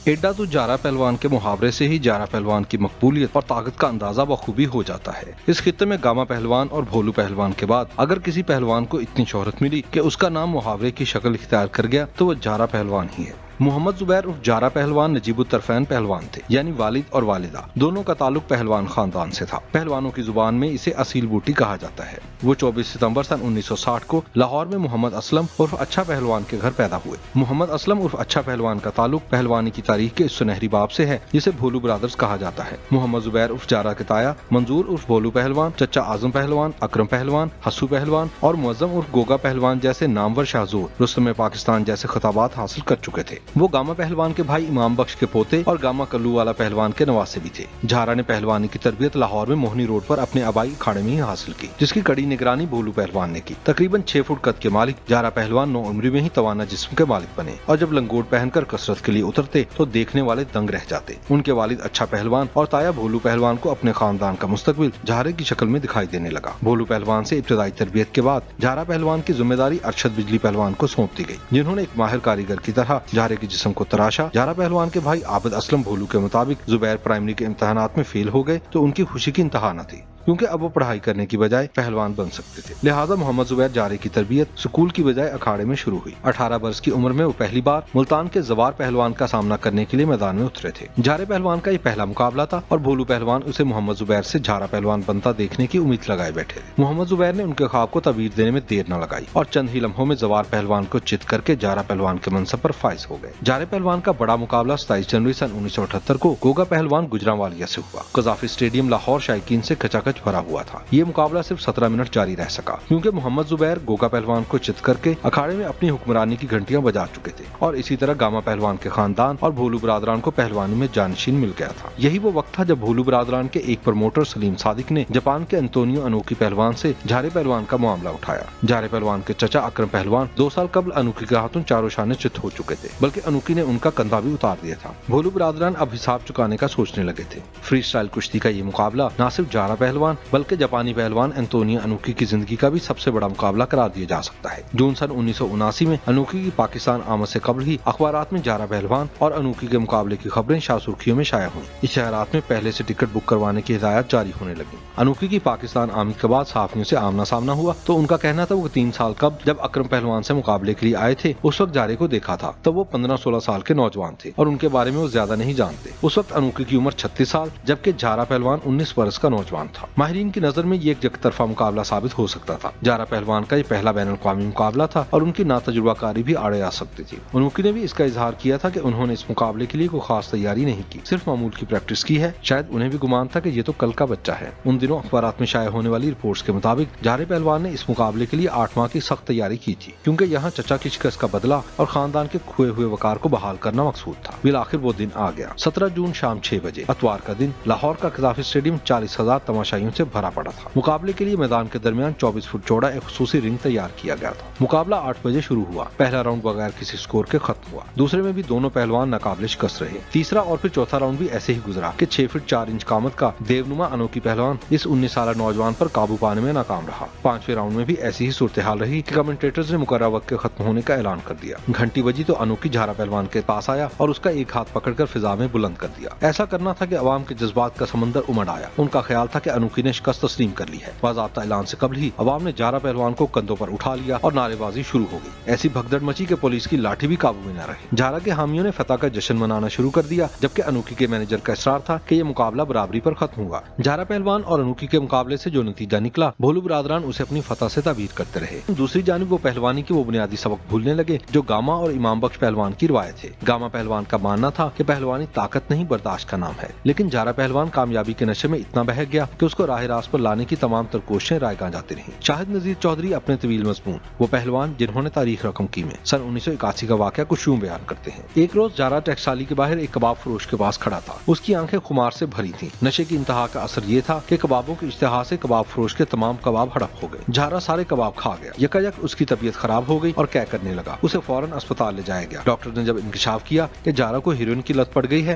ایڈا تو جارا پہلوان کے محاورے سے ہی جارا پہلوان کی مقبولیت اور طاقت کا اندازہ بخوبی ہو جاتا ہے۔ اس خطے میں گاما پہلوان اور بھولو پہلوان کے بعد اگر کسی پہلوان کو اتنی شہرت ملی کہ اس کا نام محاورے کی شکل اختیار کر گیا تو وہ جارا پہلوان ہی ہے۔ محمد زبیر عرف جارا پہلوان نجیب الطرفین پہلوان تھے، یعنی والد اور والدہ دونوں کا تعلق پہلوان خاندان سے تھا۔ پہلوانوں کی زبان میں اسے اصیل بوٹی کہا جاتا ہے۔ وہ 24 ستمبر سن 1960 کو لاہور میں محمد اسلم عرف اچھا پہلوان کے گھر پیدا ہوئے۔ محمد اسلم عرف اچھا پہلوان کا تعلق پہلوانی کی تاریخ کے اس سنہری باب سے ہے جسے بھولو برادرز کہا جاتا ہے۔ محمد زبیر عرف جارا کے تایا منظور عرف بھولو پہلوان، چچا اعظم پہلوان، اکرم پہلوان، حسو پہلوان اور معظم عرف گوگا پہلوان جیسے نامور شاہزور رستم پاکستان جیسے خطابات حاصل کر چکے تھے۔ وہ گاما پہلوان کے بھائی امام بخش کے پوتے اور گاما کلو والا پہلوان کے نواسے بھی تھے۔ جارا نے پہلوانی کی تربیت لاہور میں موہنی روڈ پر اپنے آبائی اکھاڑے میں ہی حاصل کی، جس کی کڑی نگرانی بھولو پہلوان نے کی۔ تقریباً 6 فٹ قد کے مالک جارا پہلوان نو عمری میں ہی توانا جسم کے مالک بنے اور جب لنگوٹ پہن کر کثرت کے لیے اترتے تو دیکھنے والے دنگ رہ جاتے۔ ان کے والد اچھا پہلوان اور تایا بھولو پہلوان کو اپنے خاندان کا مستقبل جارے کی شکل میں دکھائی دینے لگا۔ بھولو پہلوان سے ابتدائی تربیت کے بعد جارا پہلوان کی ذمہ داری ارشد بجلی پہلوان کو سونپ دی گئی، جنہوں نے ایک ماہر کاریگر کی طرح جارے کے جسم کو تراشا۔ جارا پہلوان کے بھائی عابد اسلم بھولو کے مطابق زبیر پرائمری کے امتحانات میں فیل ہو گئے تو ان کی خوشی کی انتہا نہ تھی، کیونکہ اب وہ پڑھائی کرنے کی بجائے پہلوان بن سکتے تھے۔ لہٰذا محمد زبیر جارے کی تربیت سکول کی بجائے اکھاڑے میں شروع ہوئی۔ 18 برس کی عمر میں وہ پہلی بار ملتان کے زوار پہلوان کا سامنا کرنے کے لیے میدان میں اترے تھے۔ جارے پہلوان کا یہ پہلا مقابلہ تھا اور بھولو پہلوان اسے محمد زبیر سے جارا پہلوان بنتا دیکھنے کی امید لگائے بیٹھے تھے۔ محمد زبیر نے ان کے خواب کو تعبیر دینے میں دیر نہ لگائی اور چند ہی لمحوں میں زوار پہلوان کو چت کر کے جارا پہلوان کے منصب پر فائز ہو گئے۔ جارے پہلوان کا بڑا مقابلہ 27 جنوری سن 1978 کو گوگا پہلوان گجرانوالیہ سے ہوا۔ قذافی اسٹیڈیم لاہور شائقین سے کھچا کھچ بھرا ہوا تھا۔ یہ مقابلہ صرف 17 منٹ جاری رہ سکا، کیونکہ محمد زبیر گوگا پہلوان کو چت کر کے اکھاڑے میں اپنی حکمرانی کی گھنٹیاں بجا چکے تھے اور اسی طرح گاما پہلوان کے خاندان اور بھولو برادران کو پہلوانی میں جانشین مل گیا تھا۔ یہی وہ وقت تھا جب بھولو برادران کے ایک پروموٹر سلیم صادق نے جاپان کے انتونیو انوکی پہلوان سے جارے پہلوان کا معاملہ اٹھایا۔ جارے پہلوان کے چچا اکرم پہلوان 2 سال قبل انوکی کے ہاتھوں چاروں شانے چت ہو چکے تھے، بلکہ انوکی نے ان کا کندھا بھی اتار دیا تھا۔ بھولو برادران اب حساب چکانے کا سوچنے لگے تھے۔ فری اسٹائل کشتی کا یہ مقابلہ نہ صرف جارا پہلوان بلکہ جاپانی پہلوان انتونیو انوکی کی زندگی کا بھی سب سے بڑا مقابلہ قرار دیا جا سکتا ہے۔ جون سن 1979 میں انوکی کی پاکستان آمد سے قبل ہی اخبارات میں جارا پہلوان اور انوکی کے مقابلے کی خبریں شاہ سرخیوں میں شائع ہوئیں۔ اشتہارات میں پہلے سے ٹکٹ بک کروانے کی ہدایات جاری ہونے لگیں۔ انوکی کی پاکستان آمد کے بعد صحافیوں سے آمنا سامنا ہوا تو ان کا کہنا تھا وہ 3 سال قبل جب اکرم پہلوان سے مقابلے کے لیے آئے تھے اس وقت جارے کو دیکھا تھا تو وہ 15-16 سال کے نوجوان تھے اور ان کے بارے میں وہ زیادہ نہیں جانتے۔ اس وقت انوکی کی عمر 36 سال جبکہ جارا پہلوان 19 برس کا نوجوان تھا۔ ماہرین کی نظر میں یہ ایک یک طرفہ مقابلہ ثابت ہو سکتا تھا۔ جارا پہلوان کا یہ پہلا بین الاقوامی مقابلہ تھا اور ان کی ناتجربہ کاری بھی آڑے آ سکتی تھی۔ انوکی نے بھی اس کا اظہار کیا تھا کہ انہوں نے اس مقابلے کے لیے کوئی خاص تیاری نہیں کی، صرف معمول کی پریکٹس کی ہے۔ شاید انہیں بھی گمان تھا کہ یہ تو کل کا بچہ ہے۔ ان دنوں اخبارات میں شائع ہونے والی رپورٹس کے مطابق جارے پہلوان نے اس مقابلے کے لیے 8 ماہ کی سخت تیاری کی تھی، کیونکہ یہاں چچا کی شکست کا بدلہ اور خاندان کے کھوئے ہوئے وقار کو بحال کرنا مقصود تھا۔ بالآخر وہ دن آ گیا۔ 17 جون شام 6 بجے اتوار کا دن لاہور کا قذافی اسٹیڈیم 40,000 تماشائیوں سے بھرا پڑا تھا۔ مقابلے کے لیے میدان کے درمیان 24 فٹ چوڑا ایک خصوصی رنگ تیار کیا گیا تھا۔ مقابلہ 8 بجے شروع ہوا۔ پہلا راؤنڈ بغیر کسی سکور کے ختم ہوا۔ دوسرے میں بھی دونوں پہلوان ناقابل شکست رہے۔ تیسرا اور پھر چوتھا راؤنڈ بھی ایسے ہی گزرا کہ 6 فٹ 4 انچ قامت کا دیونما انوکی پہلوان اس 19 سالہ نوجوان پر قابو پانے میں ناکام رہا۔ 5ویں راؤنڈ میں بھی ایسی ہی صورتحال رہی کہ کمنٹیٹرز نے مقررہ وقت کے ختم ہونے کا اعلان کر دیا۔ گھنٹی بجی تو انوکی جارا پہلوان کے پاس آیا اور اس کا ایک ہاتھ پکڑ کر فضا میں بلند کر دیا۔ ایسا کرنا تھا کہ عوام کے جذبات کا سمندر امڑ آیا۔ ان کا خیال تھا کہ انوکی نے شکست تسلیم کر لی ہے۔ باضابطہ اعلان سے قبل ہی عوام نے جارا پہلوان کو کندھوں پر اٹھا لیا اور نعرے بازی شروع ہو گئی۔ ایسی بھگدڑ مچی کہ پولیس کی لاٹھی بھی قابو میں نہ رہی۔ جارا کے حامیوں نے فتح کا جشن منانا شروع کر دیا، جبکہ انوکی کے مینیجر کا اصرار تھا کہ یہ مقابلہ برابری پر ختم ہوگا۔ جارا پہلوان اور انوکی کے مقابلے سے جو نتیجہ نکلا، بھولو برادران اسے اپنی فتح سے تعبیر کرتے رہے۔ دوسری جانب وہ پہلوانی کے وہ بنیادی سبق بھولنے لگے جو گاما اور امام بخش پہلوان کی روایت ہے۔ گاما پہلوان کا ماننا تھا کہ پہلوانی طاقت نہیں برداشت کا نام ہے، لیکن جارا پہلوان کامیابی کے نشے میں اتنا بہک گیا کہ اس کو راہ راست پر لانے کی تمام تر کوششیں رائیگاں جاتی رہیں۔ شاہد نذیر چودھری اپنے طویل مضمون وہ پہلوان جنہوں نے تاریخ رقم کی میں سن 1981 کا واقعہ کچھ یوں بیان کرتے ہیں۔ ایک روز جارا ٹیکسالی کے باہر ایک کباب فروش کے پاس کھڑا تھا۔ اس کی آنکھیں خمار سے بھری تھیں۔ نشے کی انتہا کا اثر یہ تھا کہ کبابوں کی اشتہا سے کباب فروش کے تمام کباب ہڑپ ہو گئے۔ جارا سارے کباب کھا گیا۔ یکایک اس کی طبیعت خراب ہو گئی اور کہہ کرنے لگا۔ اسے فوراً اسپتال لے جایا گیا۔ ڈاکٹر نے جب انکشاف کیا کہ جارا کو ہیروئن کی لت پڑ گئی ہے